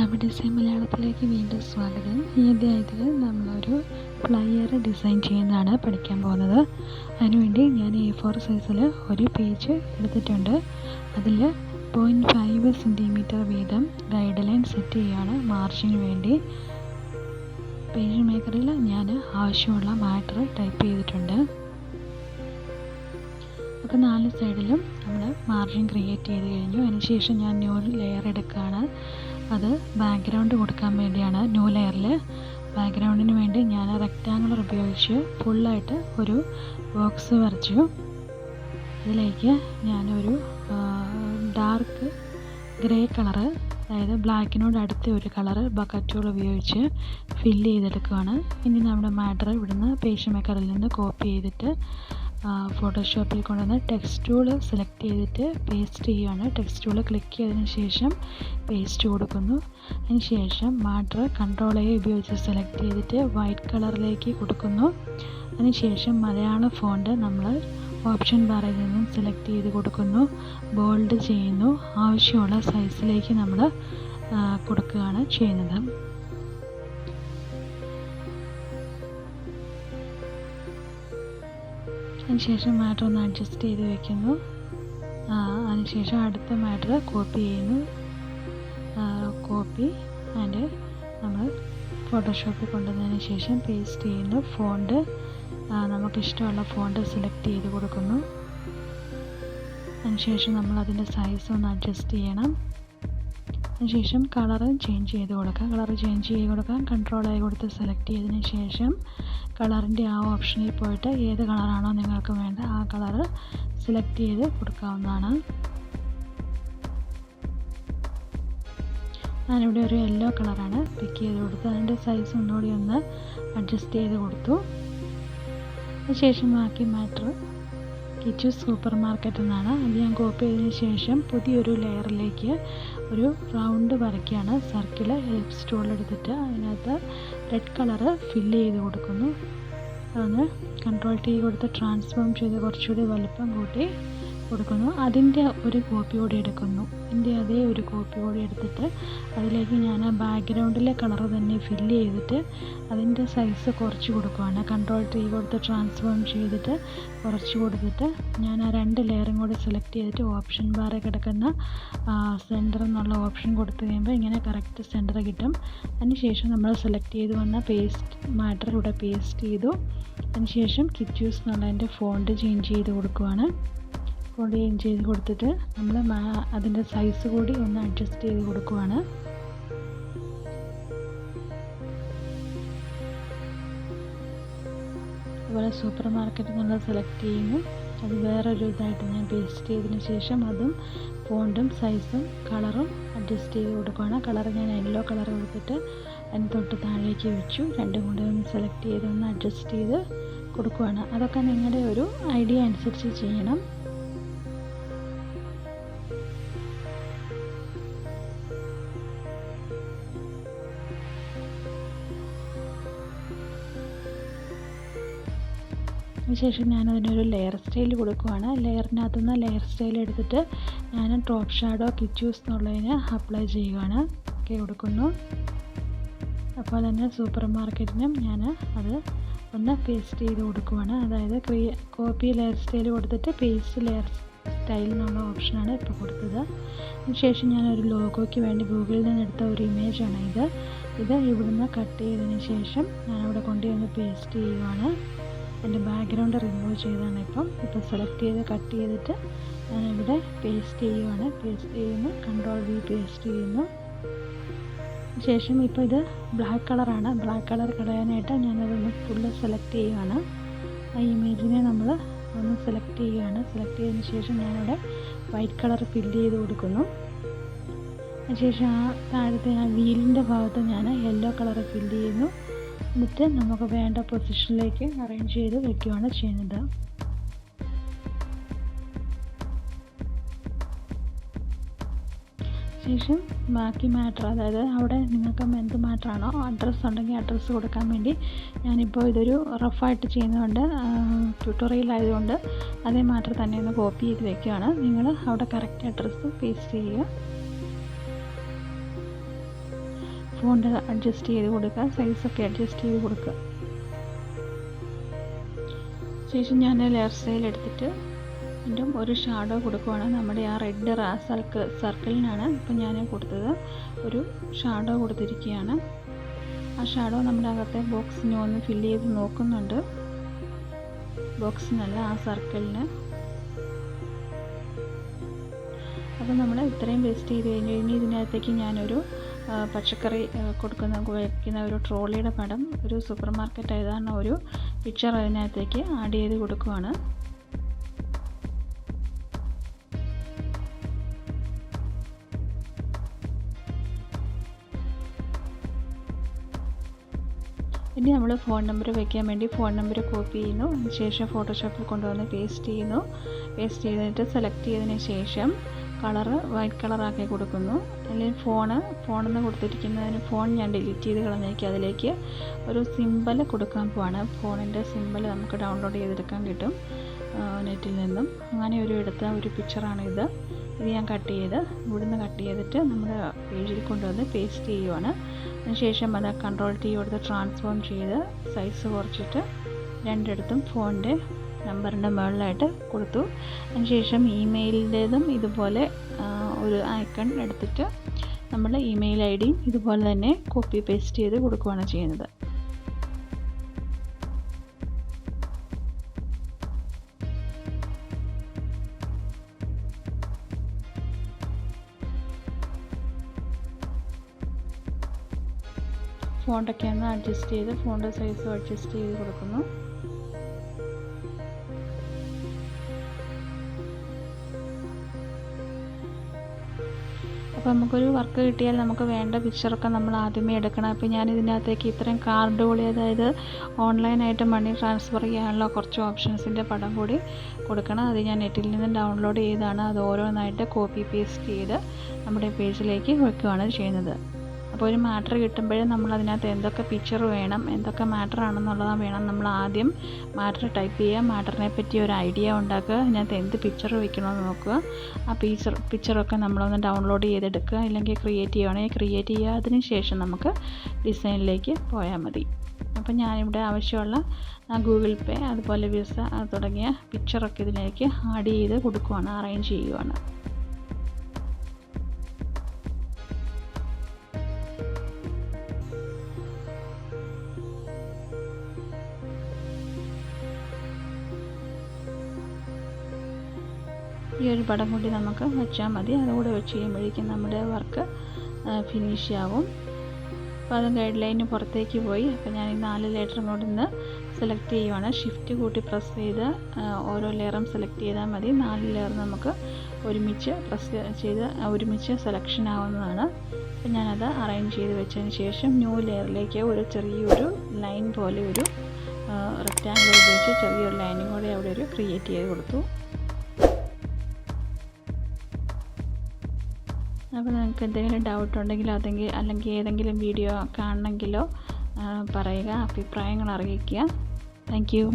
Graphic design മലയാളത്തിലേക്ക് വീണ്ടും സ്വാഗതം. ഈ അധ്യായത്തിൽ നമ്മളൊരു ഫ്ലയർ ഡിസൈൻ ചെയ്യുന്നതാണ് പഠിക്കാൻ പോകുന്നത്. അതിനുവേണ്ടി ഞാൻ A4 സൈസിൽ ഒരു പേജ് എടുത്തിട്ടുണ്ട്. അതിൽ 0.5 സെൻറ്റിമീറ്റർ വീതം ഗൈഡ് ലൈൻ സെറ്റ് ചെയ്യുകയാണ് മാർജിന് വേണ്ടി. പേജ് മേക്കറിൽ ഞാൻ ആവശ്യമുള്ള മാറ്റർ ടൈപ്പ് ചെയ്തിട്ടുണ്ട്. അപ്പോൾ 4 സൈഡിലും നമ്മൾ മാർജിൻ ക്രിയേറ്റ് ചെയ്ത് കഴിഞ്ഞു. അതിനുശേഷം ഞാൻ ന്യൂ ലെയർ എടുക്കുകയാണ്. അത് ബാക്ക്ഗ്രൗണ്ട് കൊടുക്കാൻ വേണ്ടിയാണ്. ന്യൂ ലെയറിൽ ബാക്ക്ഗ്രൗണ്ടിന് വേണ്ടി ഞാൻ റെക്റ്റാങ്കുലർ ഉപയോഗിച്ച് ഫുള്ളായിട്ട് ഒരു ബോക്സ് വരച്ചു. അതിലേക്ക് ഞാനൊരു ഡാർക്ക് ഗ്രേ കളറ്, അതായത് ബ്ലാക്കിനോട് അടുത്ത ഒരു കളറ് ബക്കറ്റ് ടൂൾ ഉപയോഗിച്ച് ഫില്ല് ചെയ്തെടുക്കുകയാണ്. ഇനി നമ്മുടെ മാറ്റർ ഇവിടുന്ന് പേജ് മേക്കറിൽ നിന്ന് കോപ്പി ചെയ്തിട്ട് ഫോട്ടോഷോപ്പിൽ കൊണ്ടുവന്ന് ടെക്സ്റ്റ് ടൂൾ സെലക്ട് ചെയ്തിട്ട് പേസ്റ്റ് ചെയ്യുകയാണ്. ടെക്സ്റ്റ് ടൂൾ ക്ലിക്ക് ചെയ്തതിന് ശേഷം പേസ്റ്റ് കൊടുക്കുന്നു. അതിന് ശേഷം മാറ്റർ കൺട്രോൾ A ഉപയോഗിച്ച് സെലക്ട് ചെയ്തിട്ട് വൈറ്റ് കളറിലേക്ക് കൊടുക്കുന്നു. അതിനുശേഷം മലയാളം ഫോണ്ട് നമ്മൾ ഓപ്ഷൻ ബാറിൽ നിന്നും സെലക്ട് ചെയ്ത് കൊടുക്കുന്നു. ബോൾഡ് ചെയ്യുന്നു. ആവശ്യമുള്ള സൈസിലേക്ക് നമ്മൾ കൊടുക്കുകയാണ് ചെയ്യുന്നത്. അതിനുശേഷം മാറ്റർ ഒന്ന് അഡ്ജസ്റ്റ് ചെയ്ത് വയ്ക്കുന്നു. അതിനുശേഷം അടുത്ത മാറ്റർ കോപ്പി ചെയ്യുന്നു. കോപ്പി ആൻഡ് നമ്മൾ ഫോട്ടോഷോപ്പിൽ കൊണ്ടുവന്നതിന് ശേഷം പേസ്റ്റ് ചെയ്യുന്നു. ഫോണ്ട് നമുക്കിഷ്ടമുള്ള ഫോണ്ട് സെലക്ട് ചെയ്ത് കൊടുക്കുന്നു. അതിനുശേഷം നമ്മൾ അതിൻ്റെ സൈസ് ഒന്ന് അഡ്ജസ്റ്റ് ചെയ്യണം. അതിനുശേഷം കളറ് ചേഞ്ച് ചെയ്ത് കൊടുക്കാം. കളറ് ചേഞ്ച് ചെയ്ത് കൊടുക്കാം. കൺട്രോൾ ആയി കൊടുത്ത് സെലക്ട് ചെയ്തതിന് ശേഷം കളറിൻ്റെ ആ ഓപ്ഷനിൽ പോയിട്ട് ഏത് കളറാണോ നിങ്ങൾക്ക് വേണ്ട ആ കളറ് സെലക്ട് ചെയ്ത് കൊടുക്കാവുന്നതാണ്. ഞാനിവിടെ ഒരു യെല്ലോ കളറാണ് പിക്ക് ചെയ്ത് കൊടുത്തു. അതിൻ്റെ സൈസ് ഒന്നുകൂടി ഒന്ന് അഡ്ജസ്റ്റ് ചെയ്ത് കൊടുത്തു. അതിനുശേഷം ബാക്കി മാറ്റർ കിച്ചു സൂപ്പർ മാർക്കറ്റ് എന്നാണ്. അത് ഞാൻ കോപ്പി ചെയ്തതിന് ശേഷം പുതിയൊരു ലെയറിലേക്ക് ഒരു റൗണ്ട് വരയ്ക്കുകയാണ്. സർക്കിൾ എലിപ്സ് ടൂൾ എടുത്തിട്ട് അതിനകത്ത് റെഡ് കളറ് ഫില്ല് ചെയ്ത് കൊടുക്കുന്നു. അതൊന്ന് കൺട്രോൾ T കൊടുത്ത് ട്രാൻസ്ഫോം ചെയ്ത് കുറച്ചുകൂടി വലിപ്പം കൂട്ടി കൊടുക്കുന്നു. അതിൻ്റെ ഒരു കോപ്പി കൂടി എടുക്കുന്നു. അതിൻ്റെ അതേ ഒരു കോപ്പി കൂടി എടുത്തിട്ട് അതിലേക്ക് ഞാൻ ബാക്ക്ഗ്രൗണ്ടിലെ കളറ് തന്നെ ഫില്ല് ചെയ്തിട്ട് അതിൻ്റെ സൈസ് കുറച്ച് കൊടുക്കുകയാണ്. കൺട്രോൾ T കൊടുത്ത് ട്രാൻസ്ഫോം ചെയ്തിട്ട് കുറച്ച് കൊടുത്തിട്ട് ഞാൻ ആ 2 ലെയറും കൂടി സെലക്ട് ചെയ്തിട്ട് ഓപ്ഷൻ ബാറിൽ കിടക്കുന്ന സെൻറ്റർ എന്നുള്ള ഓപ്ഷൻ കൊടുത്തു കഴിയുമ്പോൾ ഇങ്ങനെ കറക്റ്റ് സെൻറ്റർ കിട്ടും. അതിനുശേഷം നമ്മൾ സെലക്ട് ചെയ്ത് വന്ന പേസ്റ്റ് മാറ്റർ ഇവിടെ പേസ്റ്റ് ചെയ്തു. അതിനുശേഷം കിച്ചൂസ് എന്നുള്ളതിൻ്റെ ഫോണ്ട് ചേഞ്ച് ചെയ്ത് കൊടുക്കുകയാണ്. ഫോണ്ട് ചേഞ്ച് ചെയ്ത് കൊടുത്തിട്ട് നമ്മൾ അതിൻ്റെ സൈസ് കൂടി ഒന്ന് അഡ്ജസ്റ്റ് ചെയ്ത് കൊടുക്കുകയാണ്. അതുപോലെ സൂപ്പർ മാർക്കറ്റ് എന്നുള്ളത് സെലക്ട് ചെയ്യുന്നു. അത് വേറൊരു ഇതായിട്ട് ഞാൻ പേസ്റ്റ് ചെയ്തതിന് ശേഷം അതും ഫോണ്ടും സൈസും കളറും അഡ്ജസ്റ്റ് ചെയ്ത് കൊടുക്കുകയാണ്. കളർ ഞാൻ യെല്ലോ കളർ കൊടുത്തിട്ട് അതിന് തൊട്ട് താഴേക്ക് വെച്ചു. രണ്ടും കൂടെ ഒന്ന് സെലക്ട് ചെയ്ത് ഒന്ന് അഡ്ജസ്റ്റ് ചെയ്ത് കൊടുക്കുകയാണ്. അതൊക്കെ നിങ്ങളുടെ ഒരു ഐഡിയ അനുസരിച്ച് ചെയ്യണം. അതിനുശേഷം ഞാനതിനൊരു ലെയർ സ്റ്റൈൽ കൊടുക്കുകയാണ്. ലെയറിനകത്തുനിന്ന് ലെയർ സ്റ്റൈൽ എടുത്തിട്ട് ഞാൻ ടോപ്പ് ഷാഡോ കിച്ചൂസ് എന്നുള്ളതിന് അപ്ലൈ ചെയ്യുകയാണ്. ഓക്കെ കൊടുക്കുന്നു. അപ്പോൾ തന്നെ സൂപ്പർ മാർക്കറ്റിനും ഞാൻ അത് ഒന്ന് പേസ്റ്റ് ചെയ്ത് കൊടുക്കുകയാണ്. അതായത് കോപ്പി ലെയർ സ്റ്റൈൽ കൊടുത്തിട്ട് പേസ്റ്റ് ലെയർ സ്റ്റൈൽ എന്നുള്ള ഓപ്ഷനാണ് ഇപ്പോൾ കൊടുത്തത്. അതിനുശേഷം ഞാനൊരു ലോഗോയ്ക്ക് വേണ്ടി ഗൂഗിളിൽ നിന്ന് എടുത്ത ഒരു ഇമേജാണ് ഇത് ഇവിടുന്ന് കട്ട് ചെയ്തതിന് ശേഷം ഞാനവിടെ കൊണ്ടുവന്ന് പേസ്റ്റ് ചെയ്യുകയാണ്. എൻ്റെ ബാക്ക്ഗ്രൗണ്ട് റിമൂവ് ചെയ്താണ് ഇപ്പോൾ സെലക്ട് ചെയ്ത് കട്ട് ചെയ്തിട്ട് ഞാനിവിടെ പേസ്റ്റ് ചെയ്യുകയാണ്. പേസ്റ്റ് ചെയ്യുന്നു. കൺട്രോൾ V പേസ്റ്റ് ചെയ്യുന്നു. ശേഷം ഇപ്പോൾ ഇത് ബ്ലാക്ക് കളറാണ്. ബ്ലാക്ക് കളർ കളയാനായിട്ട് ഞാനതൊന്ന് ഫുള്ള് സെലക്ട് ചെയ്യുകയാണ്. ആ ഇമേജിനെ നമ്മൾ ഒന്ന് സെലക്ട് ചെയ്യുകയാണ്. സെലക്ട് ചെയ്തതിന് ശേഷം ഞാനിവിടെ വൈറ്റ് കളർ ഫില്ല് ചെയ്ത് കൊടുക്കുന്നു. അതിനുശേഷം ആ താഴത്തെ ആ വീലിൻ്റെ ഭാഗത്ത് ഞാൻ യെല്ലോ കളർ ഫില്ല് ചെയ്യുന്നു. എന്നിട്ട് നമുക്ക് വേണ്ട പൊസിഷനിലേക്ക് അറേഞ്ച് ചെയ്ത് വയ്ക്കുകയാണ് ചെയ്യുന്നത്. ശേഷം ബാക്കി മാറ്റർ, അതായത് അവിടെ നിങ്ങൾക്ക് എന്ത് മാറ്ററാണോ അഡ്രസ്സ് ഉണ്ടെങ്കിൽ അഡ്രസ്സ് കൊടുക്കാൻ വേണ്ടി ഞാനിപ്പോൾ ഇതൊരു റഫായിട്ട് ചെയ്യുന്നതുകൊണ്ട് ട്യൂട്ടോറിയൽ ആയതുകൊണ്ട് അതേ മാറ്റർ തന്നെ ഒന്ന് കോപ്പി ചെയ്ത് വയ്ക്കുകയാണ്. നിങ്ങൾ അവിടെ കറക്റ്റ് അഡ്രസ്സ് പേസ്റ്റ് ചെയ്യുക. ഫോണ്ട് അഡ്ജസ്റ്റ് ചെയ്ത് കൊടുക്കുക, സൈസൊക്കെ അഡ്ജസ്റ്റ് ചെയ്ത് കൊടുക്കുക. ശേഷം ഞാൻ ലെയർ സ്റ്റൈൽ എടുത്തിട്ട് വീണ്ടും ഒരു ഷാഡോ കൊടുക്കുവാണ്. നമ്മുടെ ആ റെഡ് സർക്കിളിനാണ് ഇപ്പം ഞാൻ കൊടുത്തത്. ഒരു ഷാഡോ കൊടുത്തിരിക്കുകയാണ്. ആ ഷാഡോ നമ്മുടെ അകത്തെ ബോക്സിനെ ഒന്ന് ഫില്ല് ചെയ്ത് നോക്കുന്നുണ്ട്. ബോക്സിനല്ല, ആ സർക്കിളിന്. അപ്പോൾ നമ്മൾ ഇത്രയും പേസ്റ്റ് ചെയ്ത് കഴിഞ്ഞ് ഇനി ഇതിനകത്തേക്ക് ഞാനൊരു പച്ചക്കറി വയ്ക്കുന്ന ഒരു ട്രോളിയുടെ പടം, ഒരു സൂപ്പർ മാർക്കറ്റ് ഏതാണ് ഒരു പിക്ചർ അതിനകത്തേക്ക് ആഡ് ചെയ്ത് കൊടുക്കുവാണ്. ഇനി നമ്മൾ ഫോൺ നമ്പർ വയ്ക്കാൻ വേണ്ടി ഫോൺ നമ്പർ കോപ്പി ചെയ്യുന്നു. അതിനുശേഷം ഫോട്ടോഷോപ്പിൽ കൊണ്ടുവന്ന് പേസ്റ്റ് ചെയ്യുന്നു. പേസ്റ്റ് ചെയ്തിട്ട് സെലക്ട് ചെയ്തതിന് ശേഷം കളറ് വൈറ്റ് കളറാക്കി കൊടുക്കുന്നു. അല്ലെങ്കിൽ ഫോണെന്ന് കൊടുത്തിരിക്കുന്നതിന് ഫോൺ ഞാൻ ഡിലീറ്റ് ചെയ്ത് കളഞ്ഞേക്ക് അതിലേക്ക് ഒരു സിമ്പൽ കൊടുക്കാൻ പോവാണ്. ഫോണിൻ്റെ സിമ്പൽ നമുക്ക് ഡൗൺലോഡ് ചെയ്തെടുക്കാൻ കിട്ടും നെറ്റിൽ നിന്നും. അങ്ങനെ എടുത്ത ഒരു പിക്ചറാണിത്. ഇത് ഞാൻ ഇവിടുന്ന് കട്ട് ചെയ്തിട്ട് നമ്മുടെ പേജിൽ കൊണ്ടുവന്ന് പേസ്റ്റ് ചെയ്യുവാണ്. അതിനുശേഷം അത് Ctrl+T കൊടുത്ത് ട്രാൻസ്ഫോം ചെയ്ത് സൈസ് കുറച്ചിട്ട് രണ്ടിടത്തും ഫോണിൻ്റെ നമ്പറിൻ്റെ മുകളിലായിട്ട് കൊടുത്തു. അതിനുശേഷം ഇമെയിലിൻ്റേതും ഇതുപോലെ ഒരു ഐക്കൺ എടുത്തിട്ട് നമ്മൾ ഇമെയിൽ ID ഇതുപോലെ തന്നെ കോപ്പി പേസ്റ്റ് ചെയ്ത് കൊടുക്കുകയാണ് ചെയ്യുന്നത്. ഫോണ്ടൊക്കെ ഒന്ന് അഡ്ജസ്റ്റ് ചെയ്ത് ഫോണ്ട് സൈസും അഡ്ജസ്റ്റ് ചെയ്ത് കൊടുക്കുന്നു. അപ്പോൾ നമുക്കൊരു വർക്ക് കിട്ടിയാൽ നമുക്ക് വേണ്ട പിക്ചറൊക്കെ നമ്മൾ ആദ്യമേ എടുക്കണം. അപ്പോൾ ഞാൻ ഇതിനകത്തേക്ക് ഇത്രയും കാർഡ് കൂടി, അതായത് ഓൺലൈനായിട്ട് മണി ട്രാൻസ്ഫർ ചെയ്യാനുള്ള കുറച്ച് ഓപ്ഷൻസിൻ്റെ പടം കൂടി കൊടുക്കണം. അത് ഞാൻ നെറ്റിൽ നിന്ന് ഡൗൺലോഡ് ചെയ്താണ്. അത് ഓരോന്നായിട്ട് കോപ്പി പേസ്റ്റ് ചെയ്ത് നമ്മുടെ പേജിലേക്ക് വയ്ക്കുകയാണ് ചെയ്യുന്നത്. അപ്പോൾ ഒരു മാറ്റർ കിട്ടുമ്പോഴേ നമ്മൾ അതിനകത്ത് എന്തൊക്കെ പിക്ചർ വേണം, എന്തൊക്കെ മാറ്റർ ആണെന്നുള്ളത് വേണം നമ്മൾ ആദ്യം മാറ്റർ ടൈപ്പ് ചെയ്യുക. മാറ്ററിനെ പറ്റി ഒരു ഐഡിയ ഉണ്ടാക്കുക, അതിനകത്ത് എന്ത് പിക്ചർ വയ്ക്കണമെന്ന് നോക്കുക. ആ പിക്ചറൊക്കെ നമ്മളൊന്ന് ഡൗൺലോഡ് ചെയ്തെടുക്കുക, അല്ലെങ്കിൽ ക്രിയേറ്റ് ചെയ്യുകയാണെങ്കിൽ ക്രിയേറ്റ് ചെയ്യുക. അതിന് ശേഷം നമുക്ക് ഡിസൈനിലേക്ക് പോയാൽ മതി. അപ്പോൾ ഞാനിവിടെ ആവശ്യമുള്ള ഗൂഗിൾ പേ അതുപോലെ വിസ തുടങ്ങിയ പിക്ചറൊക്കെ ഇതിലേക്ക് ആഡ് ചെയ്ത് കൊടുക്കുകയാണ്, അറേഞ്ച് ചെയ്യുകയാണ്. ഈ ഒരു പടം കൂടി നമുക്ക് വെച്ചാൽ മതി. അതുകൂടെ വെച്ച് കഴിയുമ്പോഴേക്കും നമ്മുടെ വർക്ക് ഫിനിഷ് ആവും. അപ്പോൾ അത് ഗൈഡ് ലൈന് പുറത്തേക്ക് പോയി. അപ്പോൾ ഞാൻ ഈ 4 ലെയറും കൂടി ഇന്ന് സെലക്ട് ചെയ്യുവാണ്. ഷിഫ്റ്റ് കൂട്ടി പ്രസ് ചെയ്ത് ഓരോ ലെയറും സെലക്ട് ചെയ്താൽ മതി. 4 ലെയർ നമുക്ക് ഒരുമിച്ച് പ്രസ് ചെയ്ത് ഒരുമിച്ച് സെലക്ഷൻ ആവുന്നതാണ്. അപ്പോൾ ഞാനത് അറേഞ്ച് ചെയ്ത് വെച്ചതിന് ശേഷം ന്യൂ ലെയറിലേക്ക് ഒരു ചെറിയൊരു ലൈൻ പോലെ ഒരു റെക്റ്റാങ്കിൾ ഉപയോഗിച്ച് ചെറിയൊരു ലൈനും കൂടി അവിടെ ഒരു ക്രിയേറ്റ് ചെയ്ത് കൊടുത്തു. അപ്പോൾ നിങ്ങൾക്ക് എന്തെങ്കിലും ഡൗട്ട് ഉണ്ടെങ്കിലോ അല്ലെങ്കിൽ ഏതെങ്കിലും വീഡിയോ കാണണമെങ്കിലോ പറയുക, അഭിപ്രായങ്ങൾ അറിയിക്കുക. Thank you.